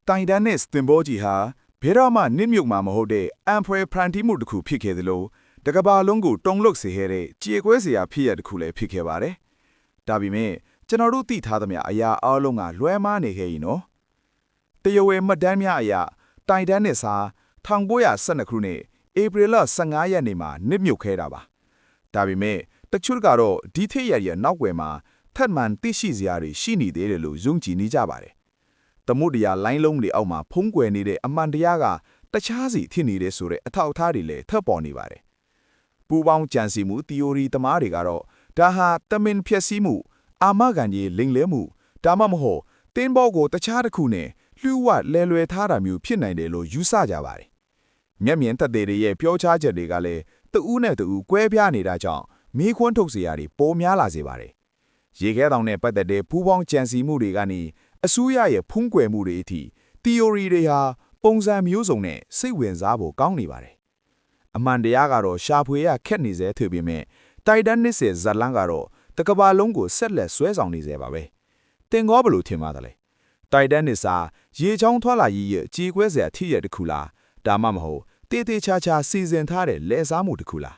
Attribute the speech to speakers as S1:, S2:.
S1: တိုင်တန်းနဲ့စတင်ဘောကြီးဟာဘယ်တော့မှနစ်မြုပ်မှာမဟုတ်တဲ့အန်ဖွဲဖရန်တီမှုတစ်ခုဖြစ်ခဲ့သလိုတကဘာလုံးကိုတုံလုတ်စေခဲ့တဲ့ကြေကွဲစရာဖြစ်ရတစ်ခုလည်းဖြစ်ခဲ့ပါတယ်။ဒါပေမဲ့ကျွန်တော်တို့သိထားသမျှအရာအလုံးကလွဲမှားနေခဲ့ရင်နော်။တရဝဲမှတ်တမ်းများအရာတိုင်တန်းနဲ့စာ1912ခုနှစ်ဧပြီလ15ရက်နေ့မှာနစ်မြုပ်ခဲ့တာပါ။ဒါပေမဲ့တချို့ကတော့ဒီထက်ရနောက်ွယ်မှာထက်မှန်သိရှိစရာတွေရှိနေသေးတယ်လို့ယုံကြည်နေကြပါတယ်။သမုဒ္ဒရာလိုင်းလုံးတွေအောက်မှာဖုံးကွယ်နေတဲ့အမှန်တရားကတခြားစီဖြစ်နေတဲ့ဆိုတဲ့အထောက်အထားတွေလည်းထပ်ပေါ်နေပါတယ်။ပူပေါင်းကြံစီမှု theory သမားတွေကတော့ဒါဟာတမင်ဖြည့်ဆည်းမှုအာမခံကြီးလိမ်လဲမှုဒါမှမဟုတ်တင်းဘောကိုတခြားတစ်ခုနဲ့လှူဝလဲလွယ်ထားတာမျိုးဖြစ်နိုင်တယ်လို့ယူဆကြပါတယ်။မျက်မြင်သက်သေတွေရဲ့ပြောကြားချက်တွေကလည်းတူးနဲ့တူးကွဲပြားနေတာကြောင့်မေးခွန်းထုတ်စရာတွေပိုများလာစေပါတယ်။ရေခဲတောင်နဲ့ပတ်သက်တဲ့ပူပေါင်းကြံစီမှုတွေကနေအစိုးရရဲ့ဖုံးကွယ်မှုတွေအထိ theory တွေဟာပုံစံမျိုးစုံနဲ့စိတ်ဝင်စားဖို့ကောင်းနေပါတယ်။အမှန်တရားကတော့ရှာဖွေရခက်နေစေဖြစ်ပေမဲ့တိုက်တန်းနစ်စေဇလန်းကတော့တကဘာလုံးကိုဆက်လက်ဆွဲဆောင်နေစေပါပဲ။တင်ကောဘလို့ထင်ပါသလဲ။တိုက်တန်းနစ်စာရေချောင်းထွက်လာရေးရဲ့ကြေကွဲစရာထိရတစ်ခုလားဒါမှမဟုတ်တေးသေးချာချာစီစဉ်ထားတဲ့လဲစားမှုတစ်ခုလား